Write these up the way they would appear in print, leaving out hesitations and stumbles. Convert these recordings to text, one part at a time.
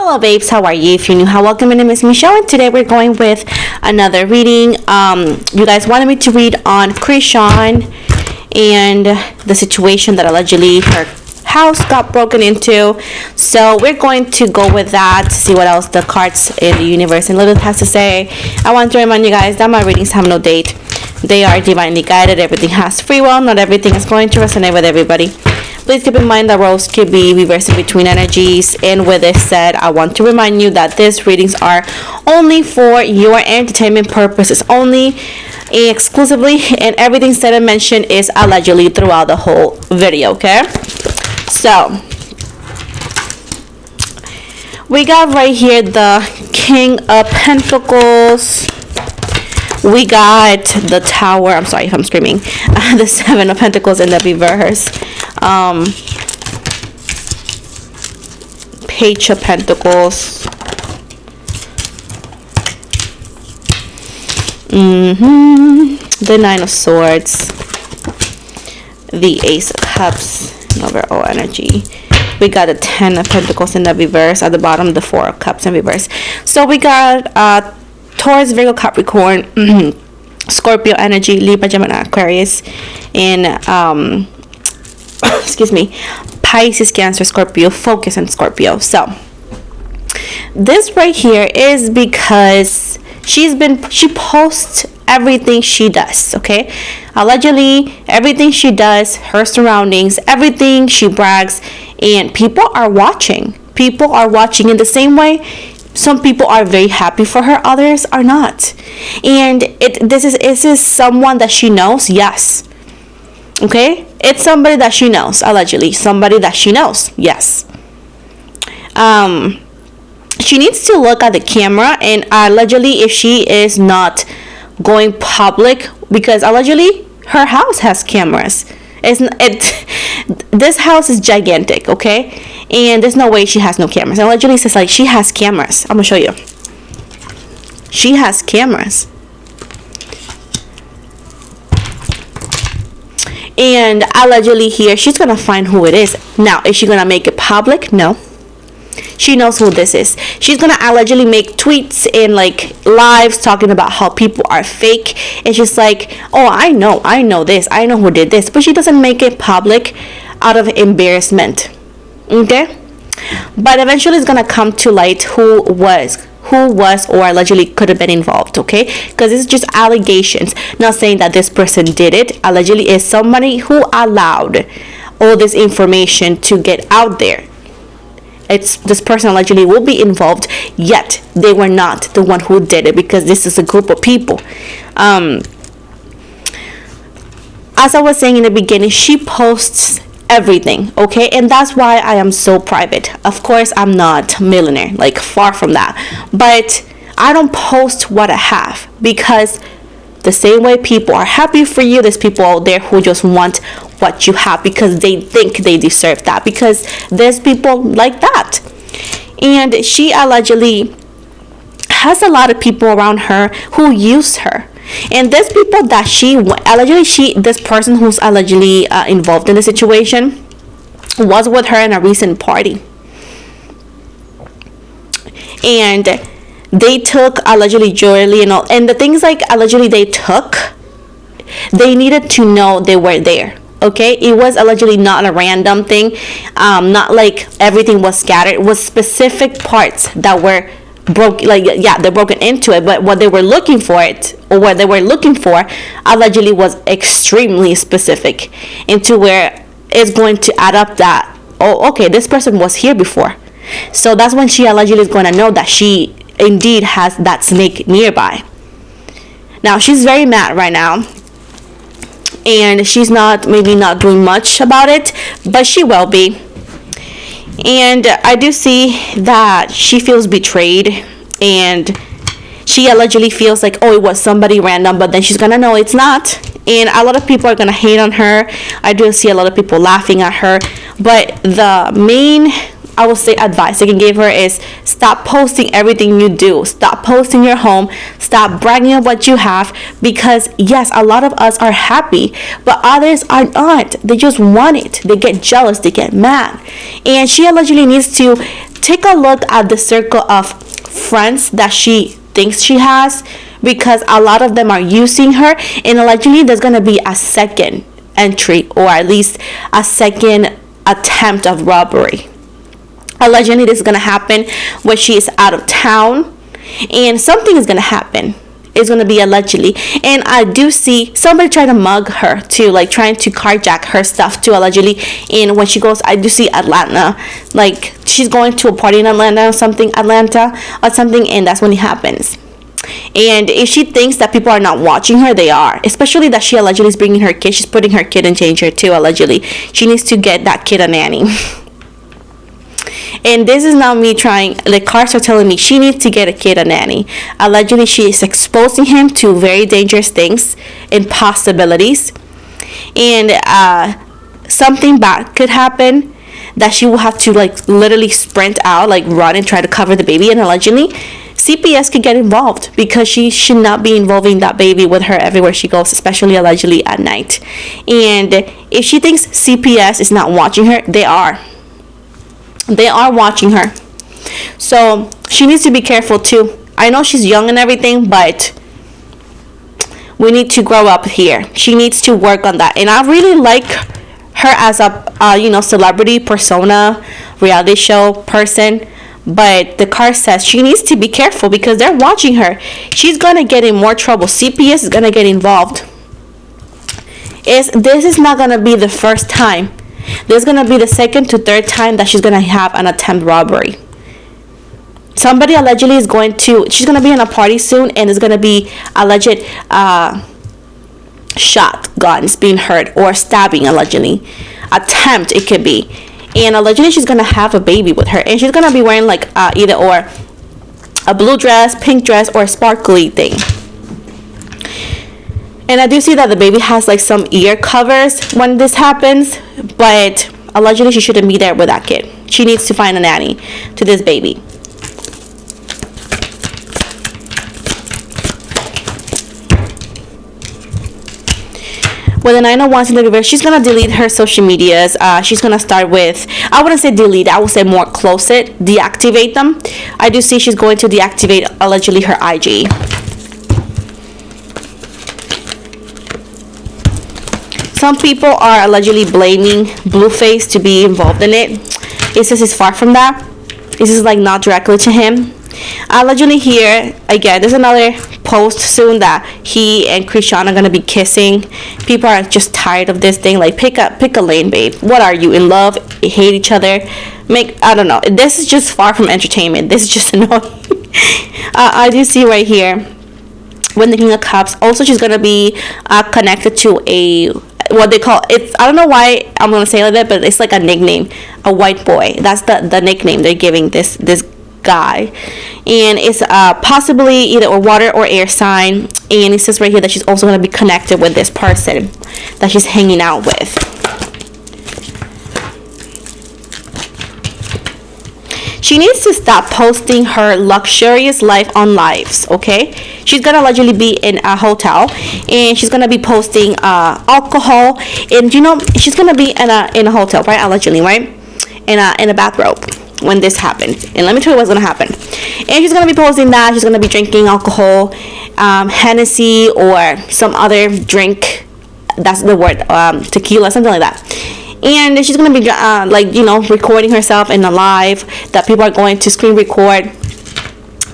Hello babes, how are you? If you're new, welcome. My name is Michelle and today we're going with another reading. You guys wanted me to read on Chrisean and the situation that allegedly her house got broken into. So we're going to go with that to see what else the cards in the universe and Lilith has to say. I want to remind you guys that my readings have no date. They are divinely guided. Everything has free will. Not everything is going to resonate with everybody. Please keep in mind that roles could be reversing between energies. And with this said, I want to remind you that these readings are only for your entertainment purposes only, exclusively, and everything said and mentioned is allegedly throughout the whole video, okay? So, we got right here the King of Pentacles. We got the Tower. I'm sorry if I'm screaming. The Seven of Pentacles in the reverse. Page of Pentacles. The Nine of Swords. The Ace of Cups. Overall energy. We got the 10 of Pentacles in the reverse. At the bottom, the 4 of Cups in reverse. So we got Taurus, Virgo, Capricorn, Scorpio energy, Libra, Gemini, Aquarius, and excuse me, Pisces, Cancer, Scorpio, focus on Scorpio. So this right here is because she posts everything she does, okay? Allegedly, everything she does, her surroundings, everything she brags, and people are watching. People are watching in the same way. Some people are very happy for her, others are not. And this is someone that she knows, yes. Okay? It's somebody that she knows, allegedly. Somebody that she knows, yes. She needs to look at the camera, and allegedly if she is not going public, because allegedly her house has cameras. This house is gigantic, okay? And there's no way she has no cameras. And allegedly says like she has cameras. I'm gonna show you. She has cameras. And allegedly here, she's gonna find who it is. Now, is she gonna make it public? No. She knows who this is. She's gonna allegedly make tweets and like lives talking about how people are fake. And she's like, oh, I know this. I know who did this. But she doesn't make it public out of embarrassment. Okay? But eventually it's gonna come to light who was or allegedly could have been involved, okay? Because it's just allegations. Not saying that this person did it. Allegedly is somebody who allowed all this information to get out there. This person allegedly will be involved, yet they were not the one who did it, because this is a group of people. As I was saying in the beginning, she posts everything, okay? And that's why I am so private. Of course, I'm not a millionaire, like far from that. But I don't post what I have, because the same way people are happy for you, there's people out there who just want what you have because they think they deserve that, because there's people like that. And she allegedly has a lot of people around her who use her. And there's people that this person who's allegedly involved in the situation was with her in a recent party. And they took allegedly jewelry and all, and the things like allegedly they took, they needed to know they were there, okay? It was allegedly not a random thing, not like everything was scattered. It was specific parts that were broken, like, yeah, they're broken into it, but what they were looking for allegedly was extremely specific, into where it's going to add up that, oh, okay, this person was here before. So that's when she allegedly is going to know that she indeed has that snake nearby. Now she's very mad right now, and she's maybe not doing much about it, but she will be. And I do see that she feels betrayed, and she allegedly feels like, oh, it was somebody random, but then she's gonna know it's not. And a lot of people are gonna hate on her. I do see a lot of people laughing at her, but the main, I will say, advice I can give her is stop posting everything you do. Stop posting your home. Stop bragging of what you have, because yes, a lot of us are happy, but others are not. They just want it. They get jealous. They get mad. And she allegedly needs to take a look at the circle of friends that she thinks she has, because a lot of them are using her, and allegedly there's gonna be a second entry, or at least a second attempt of robbery. Allegedly this is gonna happen when she is out of town, and something is gonna happen. It's gonna be allegedly, and I do see somebody trying to mug her too, like trying to carjack her stuff too, allegedly. And when she goes, I do see Atlanta, like she's going to a party in Atlanta or something, and that's when it happens. And if she thinks that people are not watching her, they are. Especially that she allegedly is bringing her kid. She's putting her kid in danger too, allegedly. She needs to get that kid a nanny. And this is not me trying, the cards are telling me she needs to get a kid a nanny. Allegedly, she is exposing him to very dangerous things and possibilities. And something bad could happen, that she will have to like literally sprint out, like run and try to cover the baby. And allegedly, CPS could get involved, because she should not be involving that baby with her everywhere she goes, especially allegedly at night. And if she thinks CPS is not watching her, they are. They are watching her. So she needs to be careful too. I know she's young and everything, but we need to grow up here. She needs to work on that. And I really like her as a celebrity persona, reality show person. But the card says she needs to be careful, because they're watching her. She's gonna get in more trouble. CPS is gonna get involved. This is not gonna be the first time. This is gonna be the second to third time that she's gonna have an attempt robbery. Somebody allegedly is she's gonna be in a party soon, and there's gonna be alleged shotguns being heard, or stabbing allegedly. Attempt, it could be. And allegedly she's gonna have a baby with her, and she's gonna be wearing like either or a blue dress, pink dress, or a sparkly thing. And I do see that the baby has like some ear covers when this happens, but allegedly she shouldn't be there with that kid. She needs to find a nanny to this baby. With the 9 of Wands in the reverse, she's going to delete her social medias. She's going to start with, I wouldn't say delete, I would say more close it, deactivate them. I do see she's going to deactivate allegedly her IG. Some people are allegedly blaming Blueface to be involved in it. It says it's far from that. This is like not directly to him. Allegedly here, again, there's another post soon that he and Chrisean are going to be kissing. People are just tired of this thing. Like, pick a lane, babe. What are you, in love? Hate each other? I don't know. This is just far from entertainment. This is just annoying. I do see right here, when the King of Cups, also she's going to be connected to what they call it. I don't know why I'm going to say like that, but it's like a nickname. A white boy. That's the nickname they're giving this guy. And it's possibly either a water or air sign. And it says right here that she's also going to be connected with this person that she's hanging out with. She needs to stop posting her luxurious life on lives, okay? She's going to allegedly be in a hotel, and she's going to be posting alcohol. And, she's going to be in a hotel, right? Allegedly, right? In a bathrobe when this happened. And let me tell you what's going to happen. And she's going to be posting that. She's going to be drinking alcohol, Hennessy, or some other drink. That's the word, tequila, something like that. And she's going to be, recording herself in a live that people are going to screen record.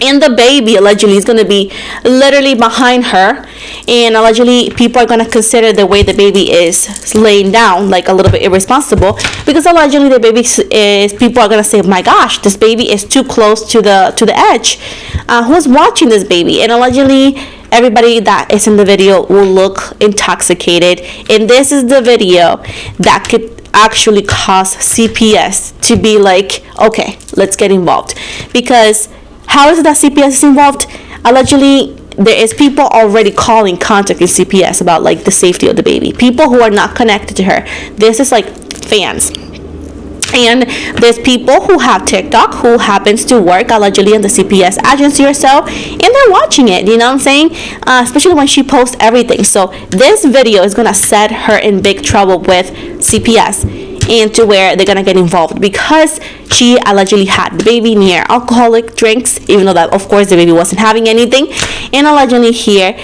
And the baby, allegedly, is going to be literally behind her. And allegedly, people are going to consider the way the baby is laying down, like a little bit irresponsible. Because allegedly, the baby people are going to say, my gosh, this baby is too close to the edge. Who's watching this baby? And allegedly, everybody that is in the video will look intoxicated. And this is the video that could actually cause CPS to be like, okay, let's get involved. Because how is it that CPS is involved? Allegedly, there is people already contacting CPS about like the safety of the baby. People who are not connected to her. This is like fans. And there's people who have TikTok who happens to work allegedly in the CPS agency or so, and they're watching it, you know what I'm saying? Especially when she posts everything. So this video is going to set her in big trouble with CPS. and to where they're gonna get involved because she allegedly had the baby near alcoholic drinks, even though that of course the baby wasn't having anything. And allegedly here,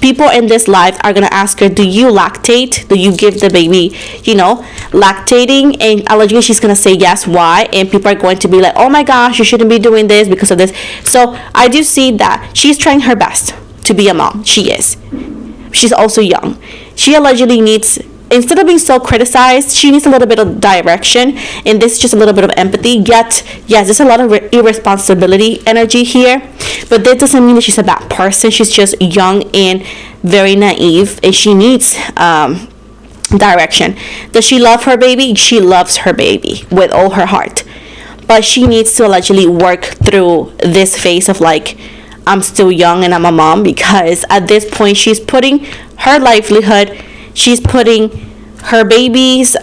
people in this life are gonna ask her, do you lactate? Do you give the baby, you know, lactating? And allegedly she's gonna say yes. Why? And people are going to be like, oh my gosh, you shouldn't be doing this because of this. So I do see that she's trying her best to be a mom. She is. She's also young. She allegedly needs, instead of being so criticized, she needs a little bit of direction, and this is just a little bit of empathy. Yet, yes, there's a lot of irresponsibility energy here, but that doesn't mean that she's a bad person. She's just young and very naive, and she needs direction. Does she love her baby? She loves her baby with all her heart, but she needs to allegedly work through this phase of like, I'm still young and I'm a mom, because at this point she's putting her livelihood, she's putting her baby's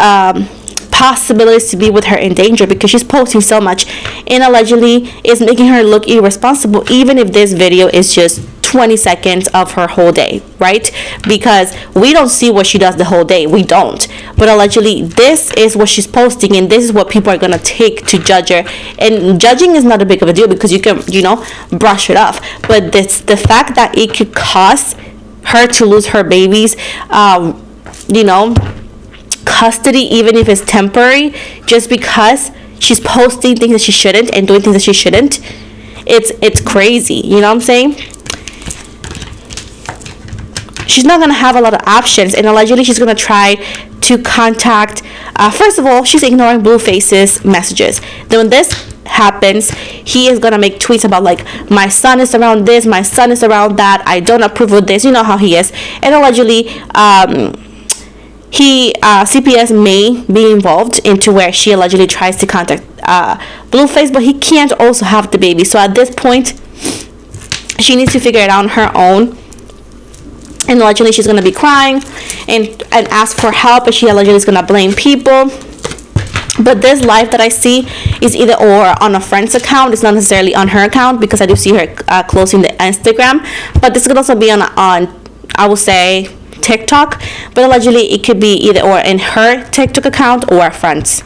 possibilities to be with her in danger, because she's posting so much, and allegedly is making her look irresponsible, even if this video is just 20 seconds of her whole day, right? Because we don't see what she does the whole day, we don't, but allegedly this is what she's posting, and this is what people are gonna take to judge her. And judging is not a big of a deal because you can, you know, brush it off, but this, the fact that it could cause her to lose her baby's you know, custody, even if it's temporary, just because she's posting things that she shouldn't and doing things that she shouldn't, it's crazy. You know what I'm saying? She's not gonna have a lot of options, and allegedly she's gonna try to contact, first of all, she's ignoring Blueface's messages. Then when this happens, he is gonna make tweets about like, my son is around this, my son is around that, I don't approve of this, you know how he is. And allegedly CPS may be involved into where she allegedly tries to contact Blueface, but he can't also have the baby. So at this point she needs to figure it out on her own, and allegedly she's gonna be crying and ask for help, and she allegedly is gonna blame people. But this live that I see is either or on a friend's account. It's not necessarily on her account, because I do see her closing the Instagram, but this could also be on I will say TikTok, but allegedly it could be either or in her TikTok account or friends,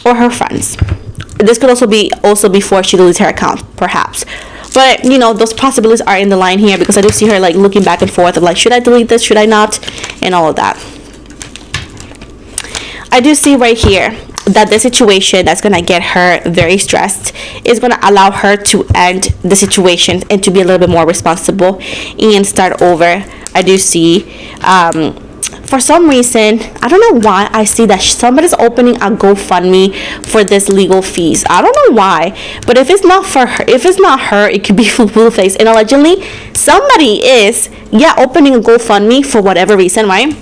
or her friends. This could also be before she deletes her account, perhaps. But you know, those possibilities are in the line here, because I do see her like looking back and forth of like, should I delete this, should I not, and all of that. I do see right here that the situation that's gonna get her very stressed is gonna allow her to end the situation and to be a little bit more responsible and start over. I do see for some reason, I don't know why, I see that somebody's opening a GoFundMe for this legal fees. I don't know why, but if it's not for her, it could be for Blueface, and allegedly somebody is opening a GoFundMe for whatever reason, right?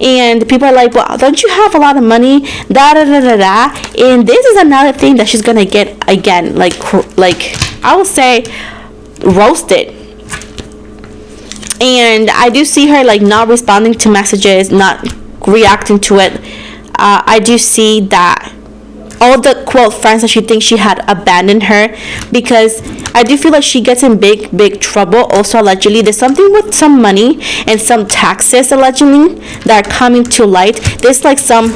And people are like, well, don't you have a lot of money, da da da da da. And this is another thing that she's gonna get again, like I would say roasted. And I do see her like not responding to messages, not reacting to it. I do see that all the quote friends that she thinks she had abandoned her, because I do feel like she gets in big trouble. Also allegedly there's something with some money and some taxes allegedly that are coming to light. There's like some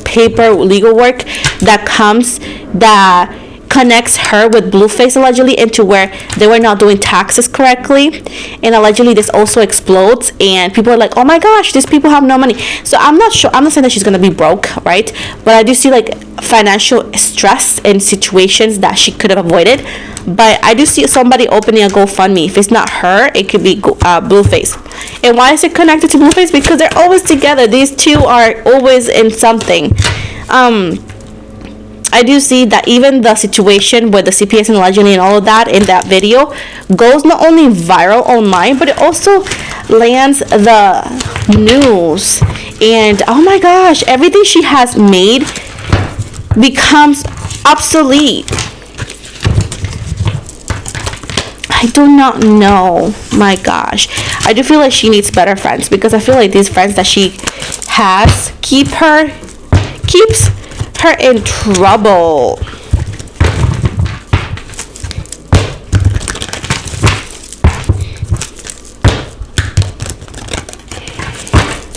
paper legal work that comes that connects her with Blueface allegedly into where they were not doing taxes correctly, and allegedly this also explodes and people are like, oh my gosh, these people have no money. So I'm not sure, I'm not saying that she's gonna be broke, right? But I do see like financial stress in situations that she could have avoided. But I do see somebody opening a GoFundMe. If it's not her, it could be Blueface. And why is it connected to Blueface? Because they're always together. These two are always in something. I do see that even the situation with the CPS and allegedly and all of that in that video goes not only viral online, but it also lands the news. And oh my gosh, everything she has made becomes obsolete. I do not know. My gosh, I do feel like she needs better friends, because I feel like these friends that she has keeps her in trouble.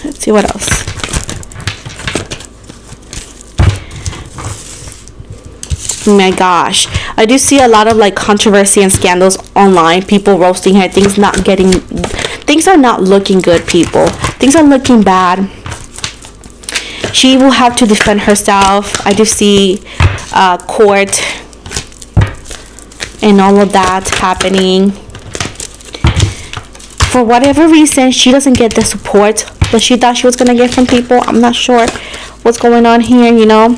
Let's see what else. my gosh, I do see a lot of like controversy and scandals online, people roasting her, things are not looking good, people. Things are looking bad. She will have to defend herself. I do see court and all of that happening. For whatever reason, she doesn't get the support that she thought she was gonna get from people. I'm not sure what's going on here, you know.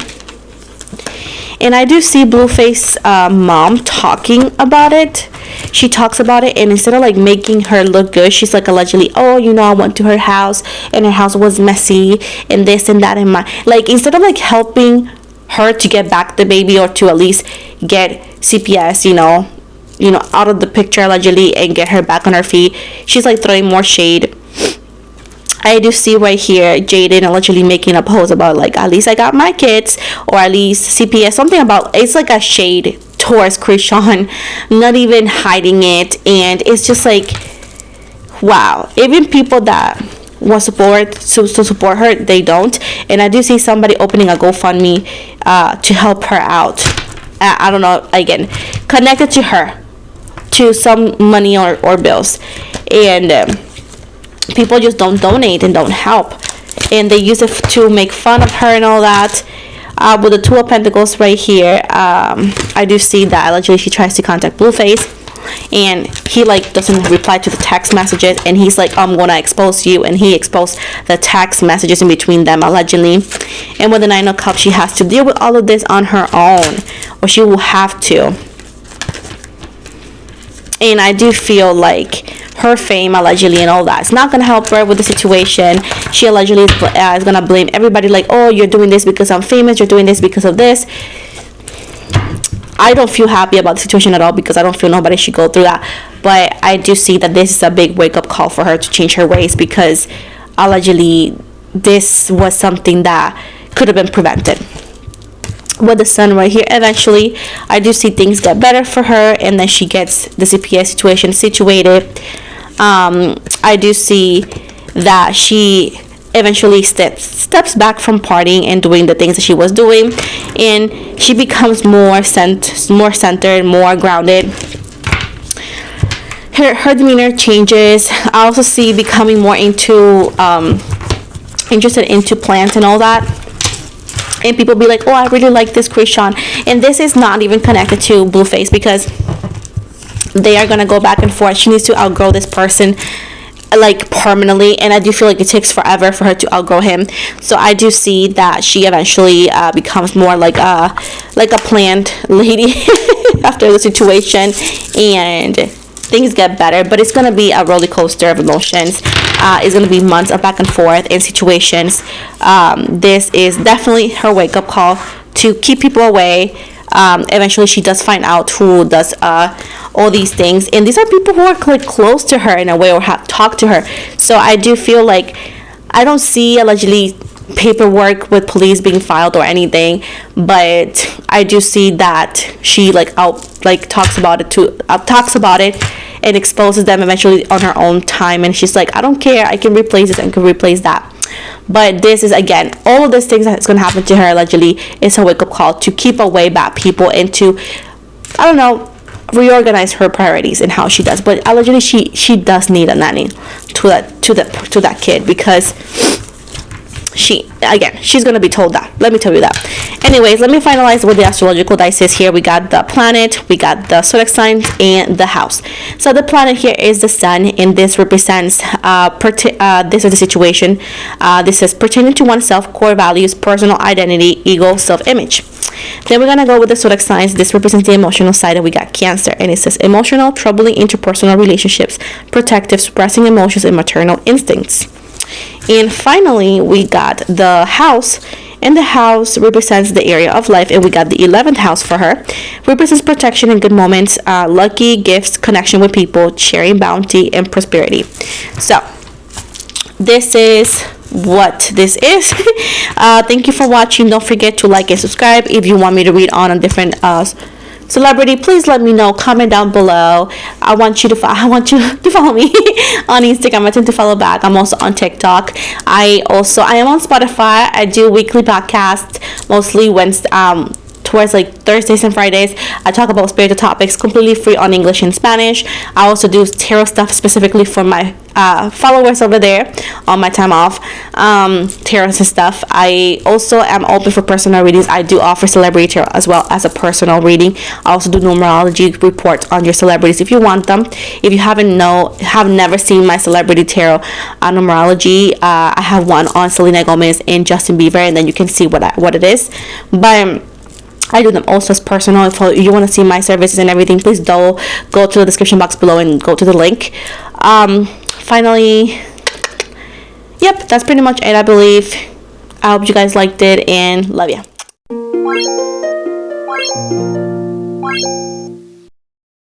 And I do see Blueface mom talking about it. She talks about it, and instead of like making her look good, she's like allegedly, oh, you know, I went to her house and her house was messy and this and that, and like instead of like helping her to get back the baby, or to at least get CPS, you know, out of the picture allegedly, and get her back on her feet, she's like throwing more shade. I do see right here Jaden allegedly making a post about like, at least I got my kids, or at least CPS, something about, it's like a shade towards Chrisean, not even hiding it. And it's just like, wow, even people that was to support her, they don't. And I do see somebody opening a GoFundMe to help her out. I don't know, again, connected to her, to some money or bills, and people just don't donate and don't help, and they use it to make fun of her and all that. With the Two of Pentacles right here, I do see that allegedly she tries to contact Blueface, and he like doesn't reply to the text messages, and he's like, I'm gonna expose you, and he exposed the text messages in between them allegedly. And with the Nine of Cups, she has to deal with all of this on her own, or she will have to. And I do feel like her fame allegedly and all that, it's not gonna help her with the situation. She allegedly is gonna blame everybody, like, oh, you're doing this because I'm famous, you're doing this because of this. I don't feel happy about the situation at all, because I don't feel nobody should go through that. But I do see that this is a big wake-up call for her to change her ways, because allegedly this was something that could have been prevented. With the Sun right here, eventually I do see things get better for her, and then she gets the CPS situation situated. I do see that she eventually steps back from partying and doing the things that she was doing, and she becomes more centered, more grounded. Her demeanor changes. I also see becoming more interested into plants and all that. And people be like, oh, I really like this Chrisean. And this is not even connected to Blueface, because they are going to go back and forth. She needs to outgrow this person like permanently, and I do feel like it takes forever for her to outgrow him. So I do see that she eventually becomes more like a plant lady after the situation, and things get better. But it's gonna be a roller coaster of emotions. It's gonna be months of back and forth in situations. This is definitely her wake-up call to keep people away. Eventually she does find out who does all these things, and these are people who are like close to her in a way, or have talked to her. So I do feel like I don't see allegedly paperwork with police being filed or anything, but I do see that she talks about it and exposes them eventually on her own time, and she's like, I don't care, I can replace this and can replace that. But this is, again, all of these things that's going to happen to her allegedly is a wake-up call to keep away bad people and to, I don't know, reorganize her priorities and how she does. But allegedly she does need a nanny to that kid, because she's gonna be told that. Let me tell you that. Anyways, let me finalize with the astrological dice here. We got the planet, we got the zodiac signs, and the house. So the planet here is the sun, and this represents this is the situation. This is pertaining to oneself, core values, personal identity, ego, self-image. Then we're gonna go with the zodiac signs. This represents the emotional side, and we got Cancer, and it says emotional, troubling interpersonal relationships, protective, suppressing emotions, and maternal instincts. And finally, we got the house, and the house represents the area of life, and we got the 11th house for her. Represents protection and good moments, lucky gifts, connection with people, sharing bounty, and prosperity. So this is what this is. Thank you for watching. Don't forget to like and subscribe. If you want me to read on a different celebrity, please let me know. Comment down below. I want you to follow me on Instagram. I tend to follow back. I'm also on TikTok. I am on Spotify. I do weekly podcasts, mostly Wednesday, towards like Thursdays and Fridays, I talk about spiritual topics completely free on English and Spanish. I also do tarot stuff specifically for my followers over there on my time off, tarot and stuff. I also am open for personal readings. I do offer celebrity tarot as well as a personal reading. I also do numerology reports on your celebrities if you want them. If you have never seen my celebrity tarot numerology, I have one on Selena Gomez and Justin Bieber, and then you can see what it is. But I do them also as personal. If you want to see my services and everything, please go to the description box below and go to the link. Finally, yep, that's pretty much it, I believe. I hope you guys liked it and love ya.